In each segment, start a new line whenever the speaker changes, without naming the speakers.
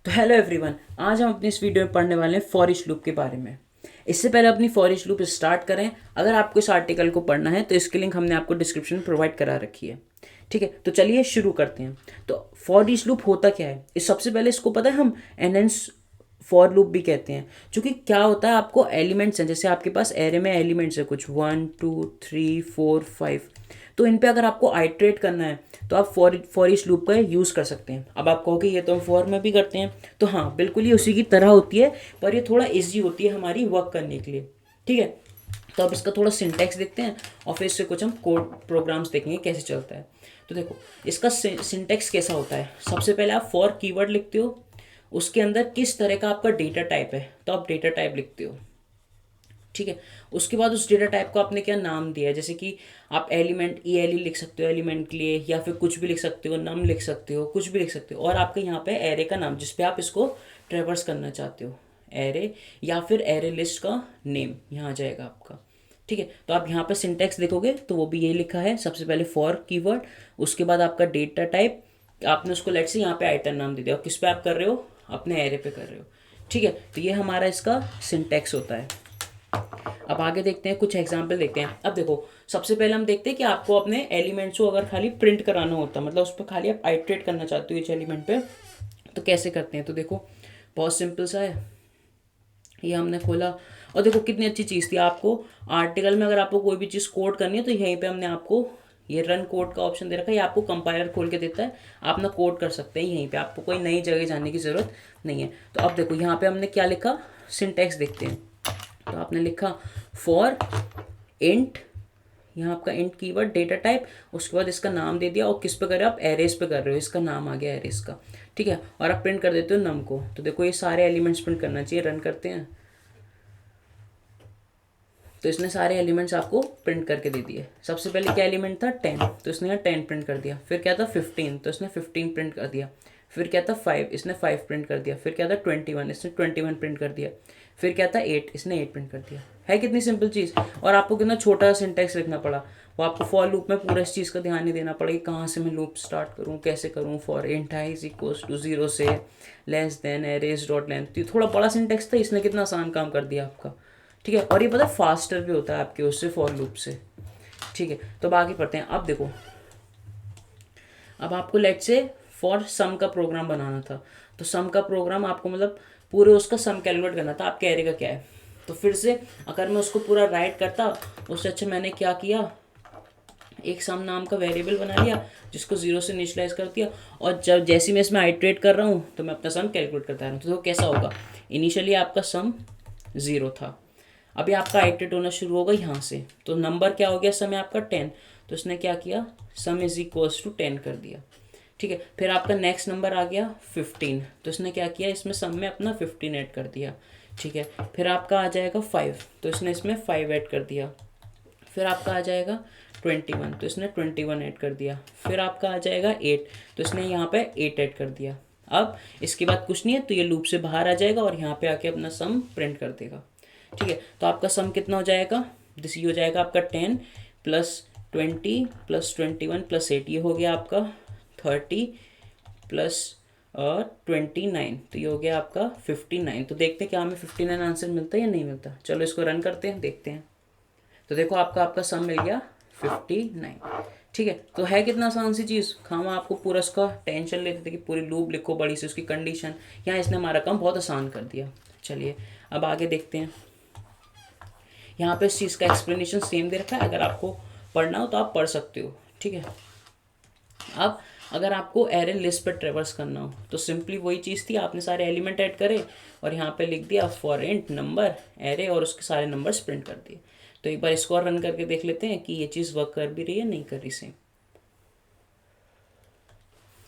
तो hello everyone, आज हम अपनी इस वीडियो में पढ़ने वाले हैं फॉर ईच लूप के बारे में। इससे पहले अपनी फॉर ईच लूप स्टार्ट करें, अगर आपको इस आर्टिकल को पढ़ना है तो इसकी लिंक हमने आपको डिस्क्रिप्शन में प्रोवाइड करा रखी है। ठीक है, तो चलिए शुरू करते हैं। तो फॉर ईच लूप होता क्या है, इस सबसे पहले इसको पता है हम एनहेंस फॉर लूप भी कहते हैं। क्योंकि क्या होता है, आपको एलिमेंट्स हैं, जैसे आपके पास एरे में एलिमेंट्स है कुछ 1 2 3 4 5, तो इन पे अगर आपको आइट्रेट करना है तो आप फॉर ईच लूप का यूज़ कर सकते हैं। अब आप कहोगे ये तो हम फॉर में भी करते हैं, तो हाँ बिल्कुल ये उसी की तरह होती है, पर ये थोड़ा ईजी होती है हमारी वर्क करने के लिए। ठीक है, तो अब इसका थोड़ा सिंटैक्स देखते हैं और फिर इससे कुछ हम कोड प्रोग्राम्स देखेंगे कैसे चलता है। तो देखो इसका सिंटैक्स कैसा होता है। सबसे पहले आप फॉर कीवर्ड लिखते हो, उसके अंदर किस तरह का आपका डेटा टाइप है तो आप डेटा टाइप लिखते हो। ठीक है, उसके बाद उस डेटा टाइप को आपने क्या नाम दिया है, जैसे कि आप एलिमेंट ई एल ई लिख सकते हो एलिमेंट के लिए, या फिर कुछ भी लिख सकते हो, नम लिख सकते हो, कुछ भी लिख सकते हो। और आपके यहाँ पे एरे का नाम जिस पे आप इसको ट्रेवर्स करना चाहते हो, एरे या फिर एरे लिस्ट का नेम यहाँ आ जाएगा आपका। ठीक है, तो आप यहाँ पे सिंटेक्स देखोगे तो वो भी यही लिखा है। सबसे पहले फॉर कीवर्ड, उसके बाद आपका डेटा टाइप, आपने उसको लेट से यहाँ पे आइटम नाम दे दिया, और किस पे आप कर रहे हो, अपने एरे पे कर रहे हो। ठीक है, तो ये हमारा इसका सिंटेक्स होता है। अब आगे देखते हैं, कुछ एग्जाम्पल देखते हैं। अब देखो सबसे पहले हम देखते हैं कि आपको अपने एलिमेंट्स को अगर खाली प्रिंट कराना होता, मतलब उस पर खाली आप आइट्रेट करना चाहते हो इस एलिमेंट पे, तो कैसे करते हैं। तो देखो बहुत सिंपल सा है, ये हमने खोला और देखो कितनी अच्छी चीज़ थी। आपको आर्टिकल में अगर आपको कोई भी चीज़ कोड करनी है तो यहीं पे हमने आपको ये रन कोड का ऑप्शन दे रखा है, ये आपको कंपाइलर खोल के देता है, आप ना कोड कर सकते हैं यहीं पे, आपको कोई नई जगह जाने की ज़रूरत नहीं है। तो अब देखो यहाँ पे हमने क्या लिखा, सिंटैक्स देखते हैं। तो आपने लिखा फॉर इंट, यहाँ आपका इंट कीवर्ड डेटा टाइप, उसके बाद इसका नाम दे दिया, और किस पे कर रहे हो आप, एरेस पे कर रहे हो, इसका नाम आ गया एरेस का। ठीक है, और आप प्रिंट कर देते हो नम को। तो देखो ये सारे एलिमेंट्स प्रिंट करना चाहिए, रन करते हैं तो इसने सारे एलिमेंट्स आपको प्रिंट करके दे दिए। सबसे पहले क्या एलिमेंट था, 10, तो इसने यहाँ 10 प्रिंट कर दिया। फिर क्या था 15, तो इसने 15 प्रिंट कर दिया। फिर क्या था 5, इसने 5 प्रिंट कर दिया। फिर क्या था 21, इसने 21 प्रिंट कर दिया। फिर क्या था 8, इसने 8 प्रिंट कर दिया। है कितनी सिंपल चीज़, और आपको कितना छोटा सिंटेक्स लिखना पड़ा। वो आपको फॉर लूप में पूरा इस चीज़ का ध्यान नहीं देना पड़ा कि कहाँ से मैं लूप स्टार्ट करूँ, कैसे करूँ। For int i is equals to 0 से less than arrays dot length, तो थोड़ा बड़ा सिंटेक्स था, इसने कितना आसान काम कर दिया आपका। ठीक है, और ये पता है फास्टर भी होता है आपके उससे, फॉर लूप से। ठीक है, तो अब आगे पढ़ते हैं। अब देखो अब आपको लेट से फॉर सम का प्रोग्राम बनाना था, तो सम का प्रोग्राम आपको मतलब पूरे उसका सम कैलकुलेट करना था, आपके एरे का क्या है। तो फिर से अगर मैं उसको पूरा राइट करता, उससे अच्छा मैंने क्या किया, एक सम नाम का वेरिएबल बना लिया जिसको 0 से इनिशियलाइज कर दिया, और जब जैसे मैं इसमें आइट्रेट कर रहा हूँ तो मैं अपना सम कैलकुलेट करता रहा हूँ। तो देखो कैसा होगा, इनिशियली आपका सम 0 था, अभी आपका आइट्रेट होना शुरू होगा यहाँ से, तो नंबर क्या हो गया, सम है आपका 10, तो इसने क्या किया, सम इज इक्वल्स टू 10 कर दिया। ठीक है, फिर आपका नेक्स्ट नंबर आ गया 15, तो इसने क्या किया, इसमें सम में अपना 15 ऐड कर दिया। ठीक है, फिर आपका आ जाएगा 5, तो इसने इसमें 5 ऐड कर दिया। फिर आपका आ जाएगा 21, तो इसने 21 ऐड कर दिया। फिर आपका आ जाएगा 8, तो इसने यहाँ पे 8 ऐड कर दिया। अब इसके बाद कुछ नहीं है, तो ये लूप से बाहर आ जाएगा और यहाँ पे आके अपना सम प्रिंट कर देगा। ठीक है, तो आपका सम कितना हो जाएगा, दिस ये हो जाएगा आपका 10 प्लस 20 प्लस 21 प्लस 8, ये हो गया आपका 30 प्लस 29, तो ये हो गया आपका 59। तो देखते हैं क्या हमें 59 आंसर मिलता है या नहीं मिलता। चलो इसको रन करते हैं, देखते हैं। तो देखो आपका आपका सम मिल गया 59। ठीक है, तो है कितना आसान सी चीज़, खामा आपको पूरा उसका टेंशन लेते थे कि पूरी लूप लिखो बड़ी सी उसकी कंडीशन, यहाँ इसने हमारा काम बहुत आसान कर दिया। चलिए अब आगे देखते हैं। यहाँ पे इस चीज़ का एक्सप्लेनेशन सेम दे रखा है, अगर आपको पढ़ना हो तो आप पढ़ सकते हो। ठीक है, अब अगर आपको एरे लिस्ट पर ट्रेवर्स करना हो तो सिंपली वही चीज़ थी, आपने सारे एलिमेंट ऐड करे और यहाँ पे लिख दिया फॉर इंट नंबर एरे, और उसके सारे नंबर्स प्रिंट कर दिए। तो एक बार इसको और रन करके देख लेते हैं कि ये चीज़ वर्क कर भी रही है नहीं कर रही सेम।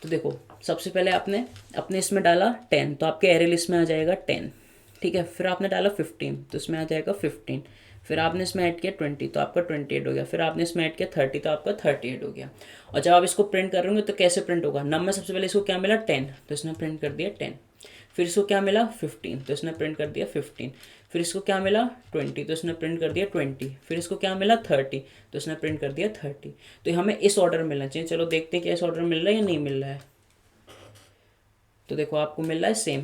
तो देखो सबसे पहले आपने अपने इसमें डाला 10, तो आपके एरे लिस्ट में आ जाएगा 10। ठीक है, फिर आपने डाला 15, तो इसमें आ जाएगा 15। फिर आपने इसमें ऐड किया 20, तो आपका 20 ऐड हो गया। फिर आपने इसमें ऐड किया 30, तो आपका 30 ऐड हो गया। और जब आप इसको प्रिंट कर रहे होंगे तो कैसे प्रिंट होगा, नंबर सबसे पहले इसको क्या मिला 10, तो इसने प्रिंट कर दिया 10। फिर इसको क्या मिला 15, तो इसने प्रिंट कर दिया 15। फिर इसको क्या मिला 20, तो इसने प्रिंट कर दिया 20। फिर इसको क्या मिला 30, तो इसने प्रिंट कर दिया 30। तो हमें इस ऑर्डर में मिलना चाहिए। चलो देखते हैं कि इस ऑर्डर में मिल रहा है या नहीं मिल रहा है। तो देखो आपको मिल रहा है सेम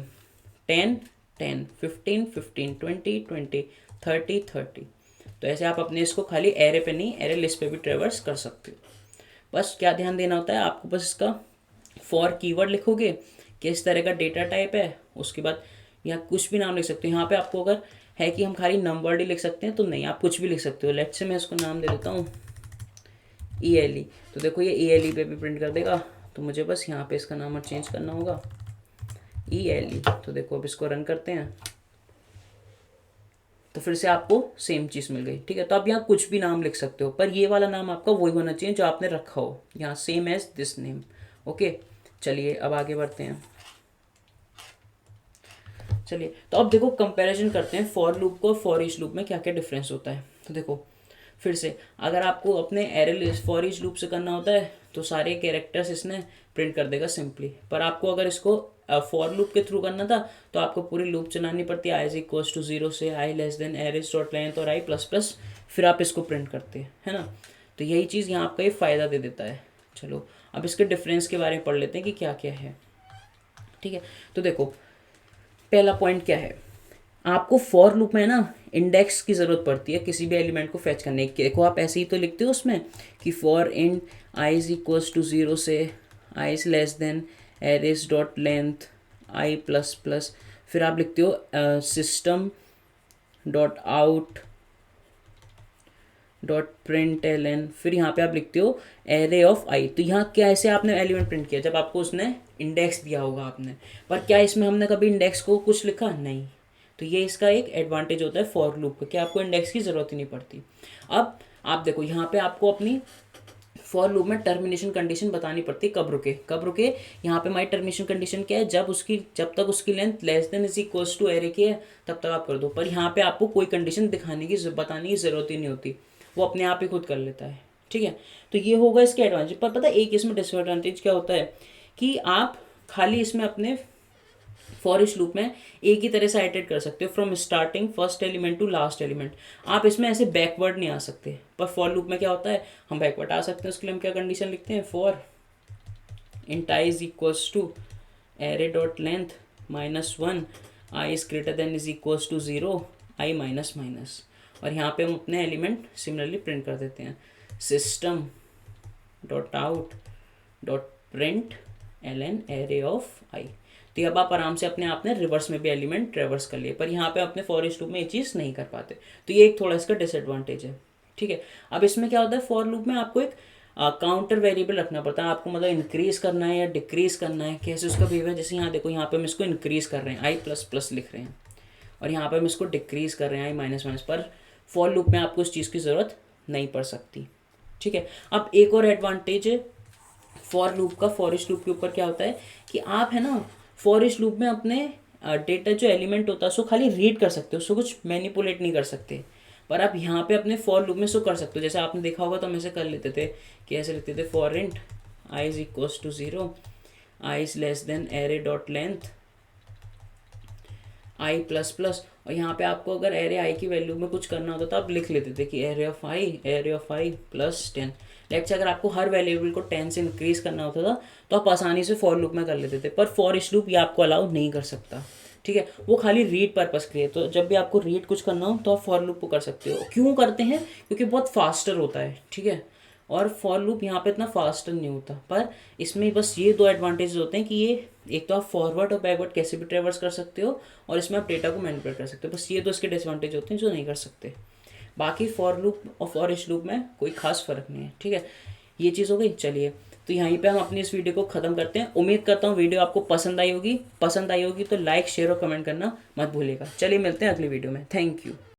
10 10 15 15 20 20 30 30। तो ऐसे आप अपने इसको खाली एरे पे नहीं, एरे लिस्ट पे भी ट्रेवर्स कर सकते हो। बस क्या ध्यान देना होता है आपको, बस इसका फॉर कीवर्ड लिखोगे कि इस तरह का डेटा टाइप है, उसके बाद यहाँ कुछ भी नाम लिख सकते हो। यहाँ पे आपको अगर है कि हम खाली नंबर ही लिख सकते हैं तो नहीं, आप कुछ भी लिख सकते हो। लेट्स से मैं इसको नाम दे देता हूँ ELE। तो देखो ये ELE पे भी प्रिंट कर देगा, तो मुझे बस यहाँ पे इसका नाम चेंज करना होगा ELE। तो देखो अब इसको रन करते हैं, तो फिर से आपको सेम चीज़ मिल गई। ठीक है, तो आप यहाँ कुछ भी नाम लिख सकते हो, पर ये वाला नाम आपका वही होना चाहिए जो आपने रखा हो, यहाँ same as this name. Okay, चलिए अब आगे बढ़ते हैं। चलिए तो अब देखो कंपैरिजन करते हैं फॉर लूप को और फॉर ईच लूप में क्या क्या डिफरेंस होता है। तो देखो फिर से अगर आपको अपने array list for each loop से करना होता है तो सारे कैरेक्टर्स इसने प्रिंट कर देगा सिंपली, पर आपको अगर इसको फॉर लूप के थ्रू करना था तो आपको पूरी लूप चलानी पड़ती है, आई इज इक्वल्स टू 0 से i less than arrays dot length और आई प्लस प्लस, फिर आप इसको प्रिंट करते हैं, है ना। तो यही चीज़ यहाँ आपका ये फ़ायदा दे देता है। चलो अब इसके डिफरेंस के बारे में पढ़ लेते हैं कि क्या क्या है। ठीक है, तो देखो पहला पॉइंट क्या है, आपको फॉर लूप में ना इंडेक्स की ज़रूरत पड़ती है किसी भी एलिमेंट को फैच करने की। देखो आप ऐसे ही तो लिखते हो उसमें कि for int i is equals to 0 से i is less than arrays dot length i plus plus, फिर आप लिखते हो system dot out dot print l n, फिर यहाँ पे आप लिखते हो एरे ऑफ आई। तो यहाँ क्या ऐसे आपने एलिमेंट प्रिंट किया जब आपको उसने इंडेक्स दिया होगा आपने, पर क्या इसमें हमने कभी इंडेक्स को कुछ लिखा नहीं। तो ये इसका एक एडवांटेज होता है फॉर लूप का कि आपको इंडेक्स की ज़रूरत ही नहीं पड़ती। अब आप देखो यहाँ पे आपको अपनी फॉर लूप में टर्मिनेशन कंडीशन बतानी पड़ती है, कब रुके। यहाँ पे हमारी टर्मिनेशन कंडीशन क्या है, जब तक उसकी length less than is equals to array की है तब तक आप कर दो, पर यहाँ पे आपको कोई कंडीशन बताने की ज़रूरत ही नहीं होती, वो अपने आप ही खुद कर लेता है। ठीक है, तो ये होगा इसके एडवांटेज। पर पता है एक इसमें डिसएडवांटेज क्या होता है कि आप खाली इसमें अपने फॉर इच लूप में एक ही तरह से आइटरेट कर सकते हो from starting first element to last element. आप इसमें ऐसे बैकवर्ड नहीं आ सकते, पर फॉर लूप में क्या होता है हम बैकवर्ड आ सकते हैं। उसके लिए हम क्या कंडीशन लिखते हैं, for int i is equals to array dot length -1 i is greater than is equals to 0 i minus minus, और यहाँ पे हम अपने एलिमेंट सिमिलरली प्रिंट कर देते हैं system dot out dot print l n array of i. तो अब आप आराम से अपने आप ने रिवर्स में भी एलिमेंट ट्रेवर्स कर लिए, पर यहाँ पे अपने फॉर इच लूप में ये चीज़ नहीं कर पाते, तो ये एक थोड़ा इसका डिसएडवांटेज है। ठीक है, अब इसमें क्या होता है फॉर लूप में आपको एक काउंटर वेरिएबल रखना पड़ता है, आपको मतलब इंक्रीज करना है या डिक्रीज करना है, कैसे उसका बिहेवियर। जैसे यहाँ देखो, यहाँ पे हम इसको इंक्रीज कर रहे हैं आई प्लस प्लस लिख रहे हैं, और यहाँ पे हम इसको डिक्रीज कर रहे हैं आई माइनस माइनस, पर फॉर लूप में आपको उस चीज़ की ज़रूरत नहीं पड़ सकती। ठीक है, अब एक और एडवांटेज है फॉर लूप का फॉर इच लूप के ऊपर क्या होता है कि आप है ना फॉर इच लूप में अपने डेटा जो एलिमेंट होता है उसको खाली रीड कर सकते हो, उसको कुछ मैनिपुलेट नहीं कर सकते, पर आप यहाँ पे अपने फॉर लूप में उसको कर सकते हो। जैसे आपने देखा होगा तो हम ऐसे कर लेते थे कि ऐसे लिखते थे for int i is equals to 0 i is less than array dot length i plus plus, और यहाँ पे आपको अगर एरे आई की वैल्यू में कुछ करना होता तो आप लिख लेते थे कि array of I plus 10। Let's अगर आपको हर वेरिएबल को 10 से इंक्रीज करना होता था तो आप आसानी से फॉर लूप में कर लेते थे, पर फॉर इच लूप ये आपको अलाउ नहीं कर सकता। ठीक है, वो खाली रीड पर्पस के लिए, तो जब भी आपको रीड कुछ करना हो तो आप फॉर लूप को कर सकते हो। क्यों करते हैं, क्योंकि बहुत फास्टर होता है। ठीक है, और फॉर लूप यहाँ पे इतना फास्टर नहीं होता, पर इसमें बस ये दो एडवांटेजेस होते हैं कि ये एक तो आप फॉरवर्ड और बैकवर्ड कैसे भी ट्रेवर्स कर सकते हो, और इसमें आप डेटा को मैनिपुलेट कर सकते हो। बस ये दो इसके डिसएडवांटेज होते हैं जो नहीं कर सकते। बाकी फॉर लूप और फॉर इच लूप में कोई खास फर्क नहीं है। ठीक है, ये चीज़ हो गई। चलिए तो यहीं पे हम अपनी इस वीडियो को ख़त्म करते हैं। उम्मीद करता हूँ वीडियो आपको पसंद आई होगी तो लाइक शेयर और कमेंट करना मत भूलिएगा। चलिए मिलते हैं अगली वीडियो में। Thank you.